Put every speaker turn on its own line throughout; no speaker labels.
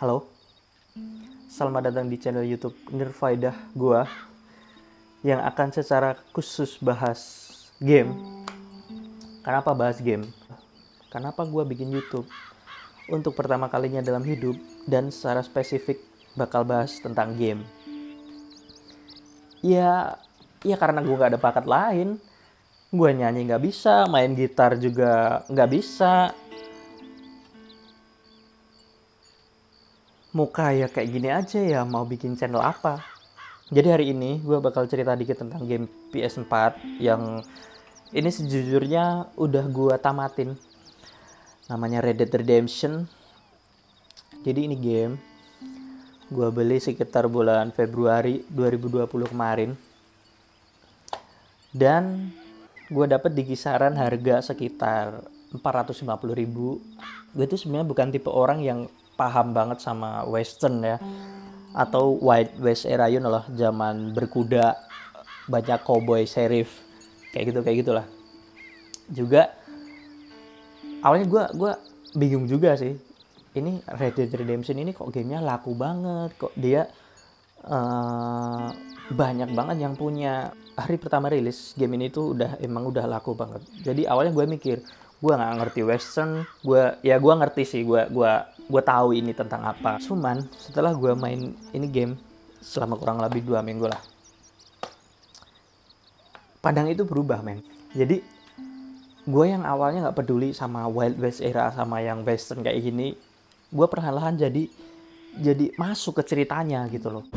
Halo, selamat datang di channel YouTube Nirfaidah gua yang akan secara khusus bahas game. Kenapa bahas game? Kenapa gua bikin YouTube? Untuk pertama kalinya dalam hidup dan secara spesifik bakal bahas tentang game. Ya karena gua gak ada bakat lain. Gua nyanyi gak bisa, main gitar juga gak bisa. Mau kayak gini aja ya, mau bikin channel apa. Jadi hari ini gue bakal cerita dikit tentang game PS4 yang ini sejujurnya udah gue tamatin. Namanya Red Dead Redemption. Jadi ini game gue beli sekitar bulan Februari 2020 kemarin. Dan gue dapet di kisaran harga sekitar 450.000. Gue tuh sebenarnya bukan tipe orang yang paham banget sama western ya, atau Wild West era, you know lah, zaman berkuda, banyak cowboy, sheriff, kayak gitulah. Juga awalnya gue bingung juga sih, ini Red Dead Redemption ini kok gamenya laku banget, kok dia banyak banget yang punya. Hari pertama rilis game ini tuh emang udah laku banget. Jadi awalnya gue mikir, gue nggak ngerti western, gue ngerti sih, gue tahu ini tentang apa. Cuman setelah gue main ini game selama kurang lebih 2 minggu lah, pandang itu berubah, men. Jadi gue yang awalnya nggak peduli sama Wild West era sama yang western kayak gini, gue perlahan-lahan jadi masuk ke ceritanya gitu loh.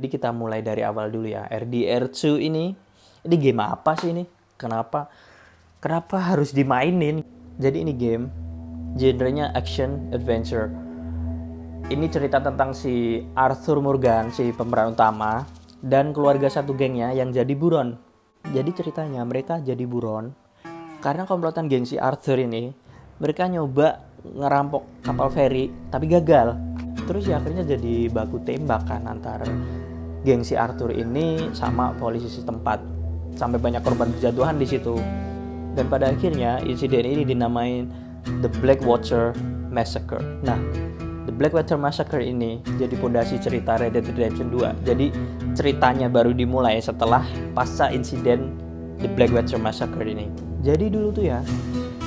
Jadi kita mulai dari awal dulu ya. RDR2 ini game apa sih ini? Kenapa harus dimainin? Jadi ini game genrenya action adventure. Ini cerita tentang si Arthur Morgan, si pemeran utama, dan keluarga satu gengnya yang jadi buron. Jadi ceritanya mereka jadi buron karena komplotan geng si Arthur ini. Mereka nyoba ngerampok kapal feri tapi gagal. Terus ya akhirnya jadi baku tembak kan antara geng si Arthur ini sama polisi setempat, sampai banyak korban berjatuhan di situ. Dan pada akhirnya insiden ini dinamain The Blackwater Massacre. Nah, The Blackwater Massacre ini jadi pondasi cerita Red Dead Redemption 2. Jadi ceritanya baru dimulai setelah pasca insiden The Blackwater Massacre ini. Jadi dulu tuh ya,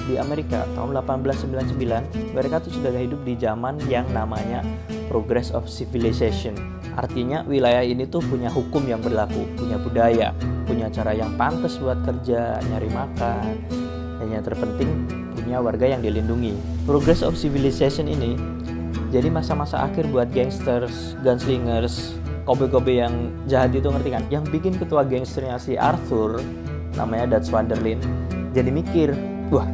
di Amerika tahun 1899 mereka tuh sudah hidup di zaman yang namanya Progress of Civilization. Artinya wilayah ini tuh punya hukum yang berlaku, punya budaya, punya cara yang pantas buat kerja, nyari makan, dan yang terpenting punya warga yang dilindungi. Progress of Civilization ini jadi masa-masa akhir buat gangsters, gunslingers, kobe-kobe yang jahat itu, ngerti kan? Yang bikin ketua gangsternya si Arthur, namanya Dutch van der Linde, jadi mikir, wah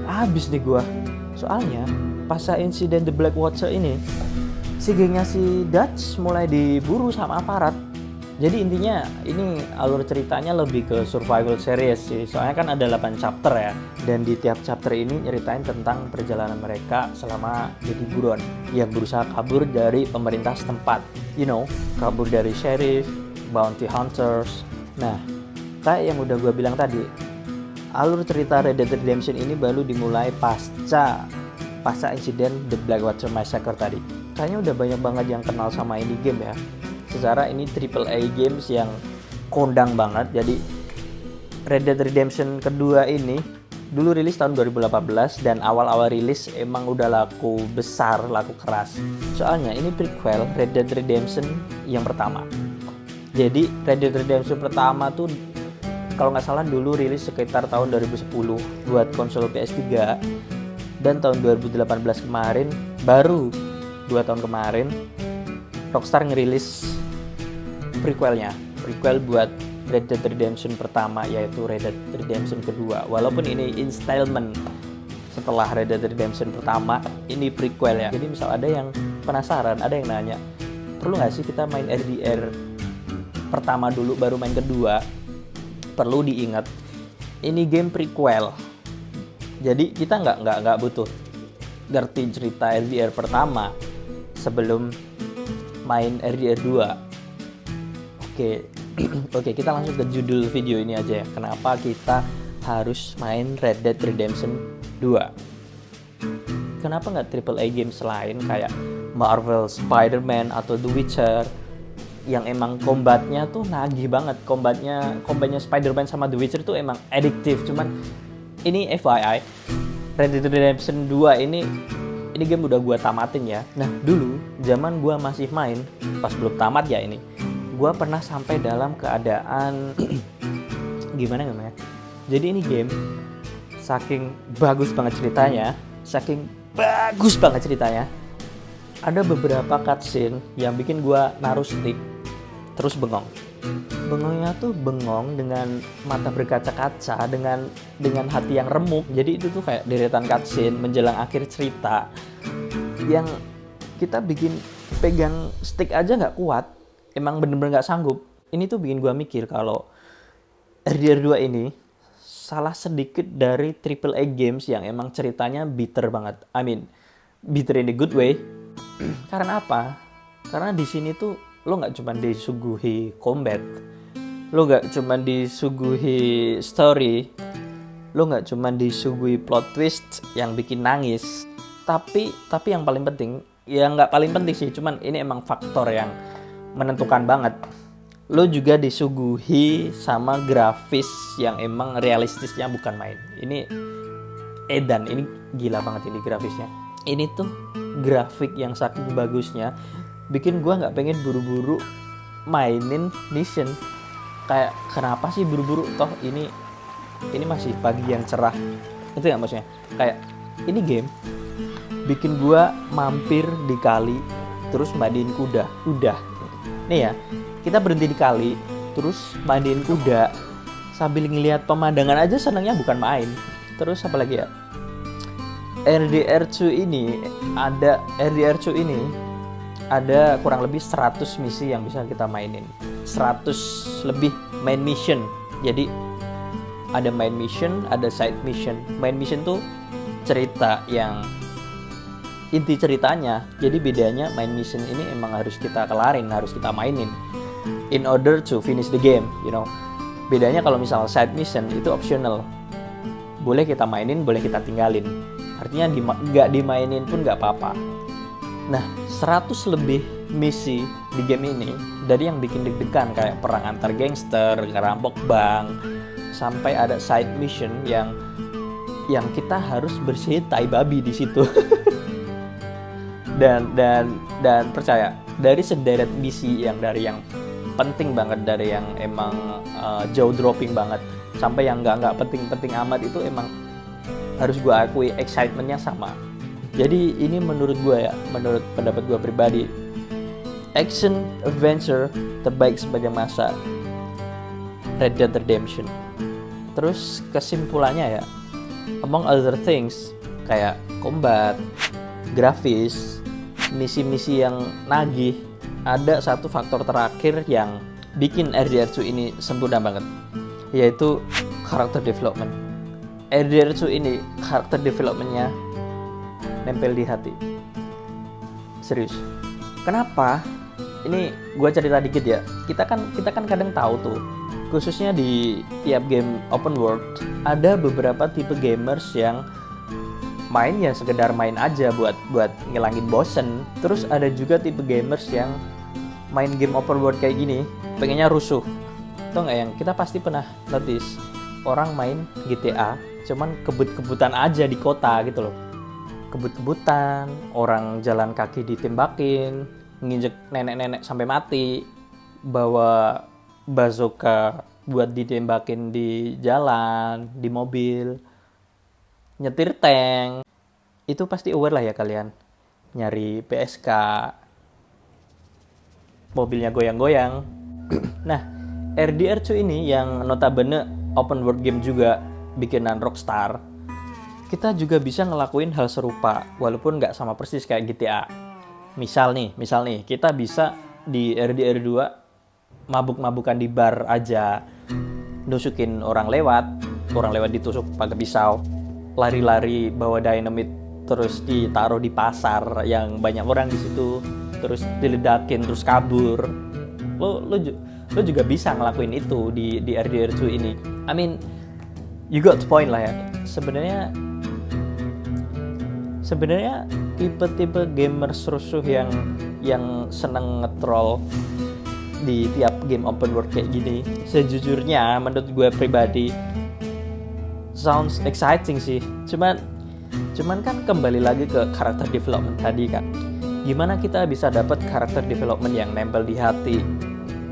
habis nih gua. Soalnya pasca insiden The Blackwater ini, si gengnya si Dutch mulai diburu sama aparat. Jadi intinya ini alur ceritanya lebih ke survival series sih. Soalnya kan ada 8 chapter ya. Dan di tiap chapter ini nyeritain tentang perjalanan mereka selama jadi buron yang berusaha kabur dari pemerintah setempat. You know, kabur dari sheriff, bounty hunters. Nah, kayak yang udah gue bilang tadi, alur cerita Red Dead Redemption ini baru dimulai pasca insiden The Blackwater Massacre tadi. Kayaknya udah banyak banget yang kenal sama ini game ya. Secara ini AAA games yang kondang banget. Jadi Red Dead Redemption kedua ini dulu rilis tahun 2018 dan awal-awal rilis emang udah laku besar, laku keras. Soalnya ini prequel Red Dead Redemption yang pertama. Jadi Red Dead Redemption pertama tuh kalau nggak salah dulu rilis sekitar tahun 2010 buat konsol PS3. Dan tahun 2018 kemarin, baru 2 tahun kemarin, Rockstar ngerilis prequel buat Red Dead Redemption pertama, yaitu Red Dead Redemption kedua. Walaupun ini installment setelah Red Dead Redemption pertama, ini prequel ya. Jadi misal ada yang penasaran, ada yang nanya, perlu nggak sih kita main RDR pertama dulu baru main kedua? Perlu diingat, ini game prequel. Jadi kita nggak butuh ngerti cerita RDR pertama sebelum main RDR 2. Oke. Oke, kita langsung ke judul video ini aja ya. Kenapa kita harus main Red Dead Redemption 2? Kenapa nggak AAA games lain kayak Marvel, Spider-Man, atau The Witcher yang emang combatnya tuh nagih banget. Combatnya Spider-Man sama The Witcher tuh emang addictive. Cuman ini FYI, Red Dead Redemption 2 ini game udah gua tamatin ya. Nah, dulu zaman gua masih main, pas belum tamat ya ini, gua pernah sampai dalam keadaan gimana namanya? Jadi ini game saking bagus banget ceritanya, ada beberapa cutscene yang bikin gua naruh stick terus bengong. Bengongnya tuh bengong dengan mata berkaca-kaca, dengan hati yang remuk. Jadi itu tuh kayak deretan cutscene menjelang akhir cerita yang kita bikin pegang stick aja nggak kuat. Emang bener-bener nggak sanggup. Ini tuh bikin gua mikir kalau RDR 2 ini salah sedikit dari AAA games yang emang ceritanya bitter banget. I mean, bitter in a good way. Karena apa? Karena di sini tuh lo nggak cuma disuguhi combat, lo nggak cuma disuguhi story, lo nggak cuma disuguhi plot twist yang bikin nangis, tapi yang paling penting, ya nggak paling penting sih, cuman ini emang faktor yang menentukan banget. Lo juga disuguhi sama grafis yang emang realistisnya bukan main. Ini edan, ini gila banget ini grafisnya. Ini tuh grafik yang saking bagusnya bikin gua nggak pengen buru-buru mainin mission. Kayak kenapa sih buru-buru, toh ini masih pagi yang cerah. Itu ya maksudnya. Kayak ini game bikin gua mampir di kali terus mandiin kuda. Udah. Nih ya, kita berhenti di kali terus mandiin kuda sambil ngelihat pemandangan aja senangnya bukan main. Terus apa lagi ya? RDR 2 ini ada kurang lebih 100 misi yang bisa kita mainin. 100 lebih main mission. Jadi ada main mission, ada side mission. Main mission tuh cerita yang inti ceritanya. Jadi bedanya main mission ini emang harus kita kelarin, harus kita mainin in order to finish the game, you know. Bedanya kalau misal side mission itu optional. Boleh kita mainin, boleh kita tinggalin. Artinya nggak dimainin pun nggak apa-apa. Nah, 100 lebih misi di game ini, dari yang bikin deg-degan kayak perang antar gangster, ngerampok bank, sampai ada side mission yang kita harus bersihin tai babi di situ. dan percaya, dari sederet misi yang dari yang penting banget, dari yang emang jaw dropping banget, sampai yang nggak penting-penting amat, itu emang harus gue akui excitementnya sama. Jadi ini menurut gue ya, menurut pendapat gue pribadi, action adventure terbaik sepanjang masa Red Dead Redemption. Terus kesimpulannya ya, among other things kayak combat, grafis, misi-misi yang nagih, ada satu faktor terakhir yang bikin RDR 2 ini sempurna banget, yaitu character development. RDR 2 ini karakter developmentnya nempel di hati. Serius. Kenapa? Ini gue cerita dikit ya. Kita kan kadang tahu tuh, khususnya di tiap game open world, ada beberapa tipe gamers yang main ya sekedar main aja buat ngilangin bosen. Terus ada juga tipe gamers yang main game open world kayak gini pengennya rusuh. Tau nggak, yang kita pasti pernah notice orang main GTA cuman kebut-kebutan aja di kota gitu loh. Kebut-kebutan, orang jalan kaki ditembakin, nginjek nenek-nenek sampai mati, bawa bazooka buat ditembakin di jalan, di mobil, nyetir tank. Itu pasti aware lah ya kalian. Nyari PSK, mobilnya goyang-goyang. Nah, RDR 2 ini yang notabene open world game juga bikinan Rockstar, kita juga bisa ngelakuin hal serupa walaupun nggak sama persis kayak GTA. Misal nih, kita bisa di RDR 2 mabuk-mabukan di bar aja, nusukin orang lewat ditusuk pakai pisau. lari-lari bawa dynamite terus ditaruh di pasar yang banyak orang di situ, terus diledakin terus kabur. Lo juga bisa ngelakuin itu di RDR2 ini. I mean, you got the point lah ya. Sebenarnya tipe-tipe gamers rusuh yang seneng nge-troll di tiap game open world kayak gini, sejujurnya menurut gue pribadi sounds exciting sih. Cuman kan kembali lagi ke karakter development tadi kan. Gimana kita bisa dapat karakter development yang nempel di hati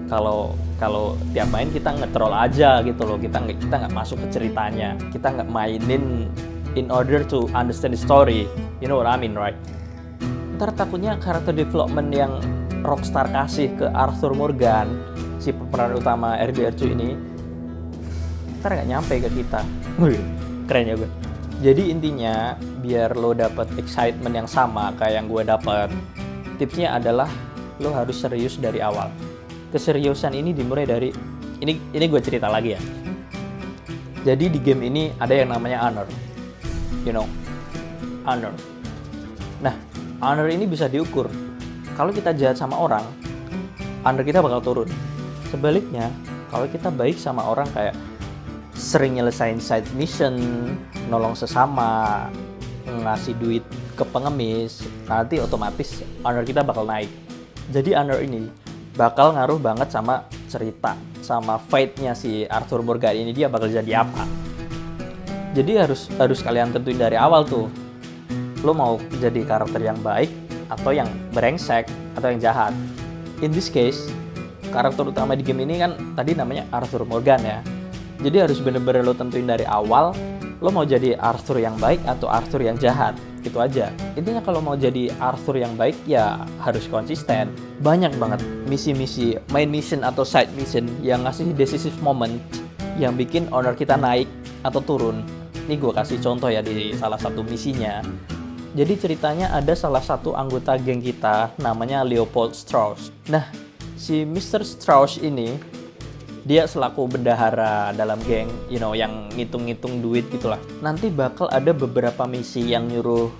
kalau tiap main kita nge-troll aja gitu loh. Kita nggak masuk ke ceritanya, kita nggak mainin in order to understand the story. You know what I mean, right? Ntar takutnya karakter development yang Rockstar kasih ke Arthur Morgan, si pemeran utama RDR2 ini, ntar nggak nyampe ke kita. Keren ya gue. Jadi intinya biar lo dapet excitement yang sama kayak yang gue dapet, tipsnya adalah lo harus serius dari awal. Keseriusan ini dimulai dari ini gue cerita lagi ya. Jadi di game ini ada yang namanya honor, you know, honor. Nah, honor ini bisa diukur. Kalau kita jahat sama orang, honor kita bakal turun. Sebaliknya, kalau kita baik sama orang kayak sering nyelesain side mission, nolong sesama, ngasih duit ke pengemis, nanti otomatis honor kita bakal naik. Jadi honor ini bakal ngaruh banget sama cerita, sama fate-nya si Arthur Morgan ini, dia bakal jadi apa. Jadi harus kalian tentuin dari awal tuh. Lo mau jadi karakter yang baik atau yang brengsek atau yang jahat. In this case, karakter utama di game ini kan tadi namanya Arthur Morgan ya. Jadi harus bener-bener lo tentuin dari awal, lo mau jadi Arthur yang baik atau Arthur yang jahat. Itu aja. Intinya kalau mau jadi Arthur yang baik ya harus konsisten. Banyak banget misi-misi, main mission atau side mission yang ngasih decisive moment yang bikin honor kita naik atau turun. Ini gue kasih contoh ya di salah satu misinya. Jadi ceritanya ada salah satu anggota geng kita namanya Leopold Strauss. Nah, si Mr. Strauss ini dia selaku bendahara dalam geng, you know, yang ngitung-ngitung duit gitulah. Nanti bakal ada beberapa misi yang nyuruh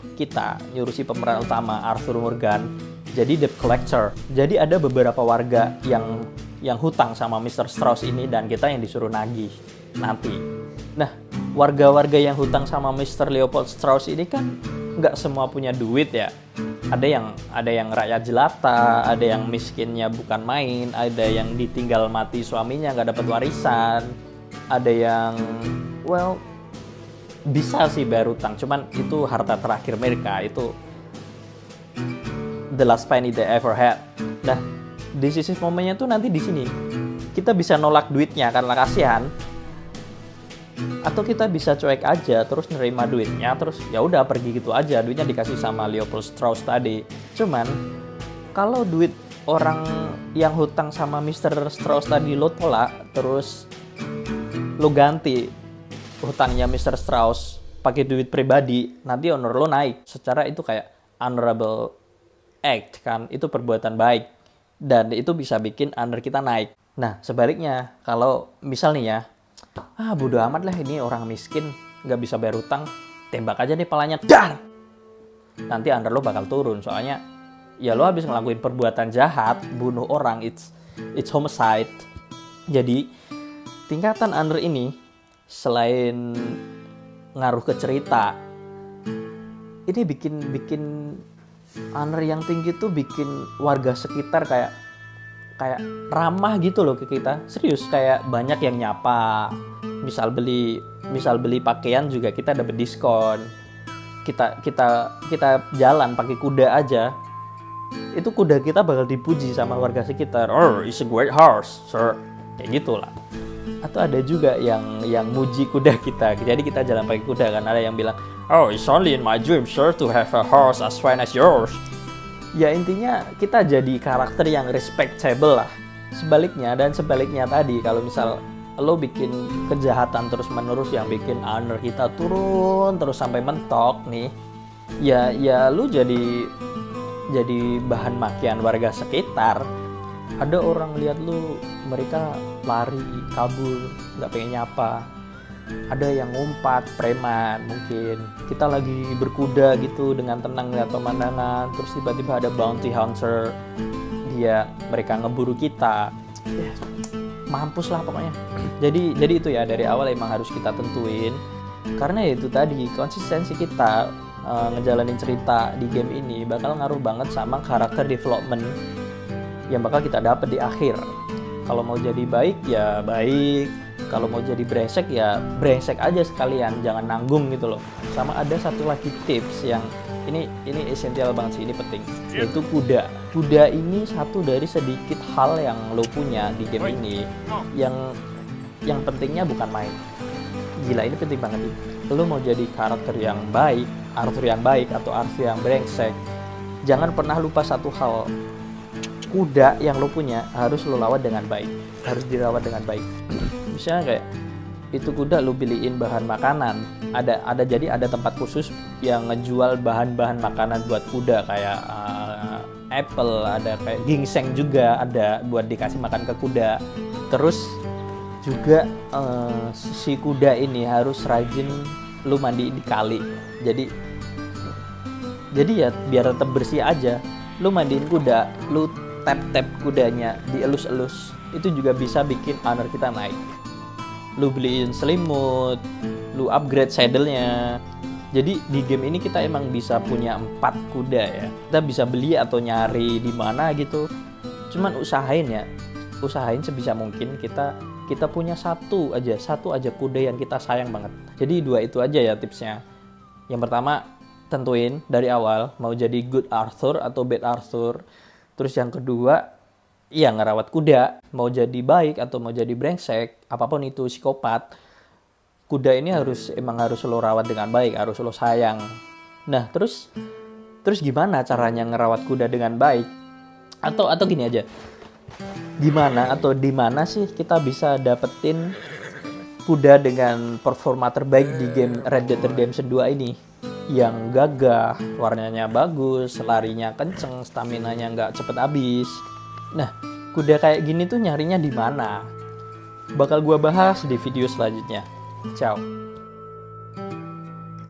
si pemeran utama Arthur Morgan jadi debt collector. Jadi ada beberapa warga yang hutang sama Mr. Strauss ini dan kita yang disuruh nagih nanti. Nah, warga-warga yang hutang sama Mr. Leopold Strauss ini kan nggak semua punya duit ya. Ada yang rakyat jelata, ada yang miskinnya bukan main, ada yang ditinggal mati suaminya nggak dapat warisan, ada yang bisa sih bayar utang, cuman itu harta terakhir mereka, itu the last penny they ever had. Nah, decisive momennya tuh nanti di sini. Kita bisa nolak duitnya karena kasihan, atau kita bisa cuek aja terus nerima duitnya, terus ya udah pergi gitu aja, duitnya dikasih sama Leopold Strauss tadi. Cuman kalau duit orang yang hutang sama Mr. Strauss tadi lo tolak, terus lo ganti hutangnya Mr. Strauss pakai duit pribadi, nanti honor lo naik. Secara itu kayak honorable act kan, itu perbuatan baik dan itu bisa bikin honor kita naik. Nah, sebaliknya kalau misal nih ya, bodo amat lah ini orang miskin nggak bisa bayar utang, tembak aja nih palanya, dar. Nanti honor lo bakal turun, soalnya ya lo habis ngelakuin perbuatan jahat, bunuh orang, it's homicide. Jadi tingkatan honor ini selain ngaruh ke cerita, ini bikin honor yang tinggi tuh bikin warga sekitar kayak ramah gitu loh ke kita. Serius, kayak banyak yang nyapa. Misal beli pakaian juga kita dapat diskon. Kita jalan pakai kuda aja, itu kuda kita bakal dipuji sama warga sekitar. Oh, it's a great horse, sir. Kayak gitulah. Atau ada juga yang muji kuda kita. Jadi kita jalan pakai kuda kan, ada yang bilang, oh, it's only in my dream, sir, to have a horse as fine as yours. Ya intinya kita jadi karakter yang respectable lah. Sebaliknya tadi, kalau misal lo bikin kejahatan terus menerus yang bikin honor kita turun terus sampai mentok nih, ya lo jadi bahan makian warga sekitar. Ada orang lihat lo, mereka lari kabur nggak pengen nyapa, ada yang ngumpat, preman mungkin. Kita lagi berkuda gitu dengan tenang lihat pemandangan, terus tiba-tiba ada bounty hunter, mereka ngeburu kita. Ya, mampus lah pokoknya. Jadi itu ya, dari awal emang harus kita tentuin, karena ya itu tadi, konsistensi kita ngejalanin cerita di game ini bakal ngaruh banget sama karakter development yang bakal kita dapat di akhir. Kalau mau jadi baik ya baik, kalau mau jadi brengsek ya brengsek aja sekalian, jangan nanggung gitu loh. Sama ada satu lagi tips yang ini esensial banget sih, ini penting, yaitu kuda. Kuda ini satu dari sedikit hal yang lo punya di game ini yang pentingnya bukan main. Gila, ini penting banget nih. Lo mau jadi karakter yang baik, Arthur yang baik atau Arthur yang brengsek, jangan pernah lupa satu hal. Kuda yang lo punya harus lo rawat dengan baik, harus dirawat dengan baik. Misalnya kayak itu kuda lo beliin bahan makanan, jadi ada tempat khusus yang ngejual bahan-bahan makanan buat kuda, kayak apple, ada kayak ginseng juga ada buat dikasih makan ke kuda. Terus juga si kuda ini harus rajin lu mandi di kali. Jadi ya biar tetap bersih aja, lu mandiin kuda, lu tap kudanya, dielus-elus, itu juga bisa bikin honor kita naik. Lu beliin selimut, lu upgrade saddle-nya. Jadi di game ini kita emang bisa punya 4 kuda ya. Kita bisa beli atau nyari di mana gitu. Cuman usahain sebisa mungkin kita punya satu aja kuda yang kita sayang banget. Jadi 2 itu aja ya tipsnya. Yang pertama, tentuin dari awal mau jadi good Arthur atau bad Arthur. Terus yang kedua, ya ngerawat kuda, mau jadi baik atau mau jadi brengsek, apapun itu, psikopat, kuda ini harus lo rawat dengan baik, harus lo sayang. Nah, terus gimana caranya ngerawat kuda dengan baik? Atau gini aja. Gimana atau di mana sih kita bisa dapetin kuda dengan performa terbaik di game Red Dead Redemption 2 ini? Yang gagah, warnanya bagus, larinya kenceng, staminanya nggak cepet habis. Nah, kuda kayak gini tuh nyarinya di mana? Bakal gua bahas di video selanjutnya. Ciao.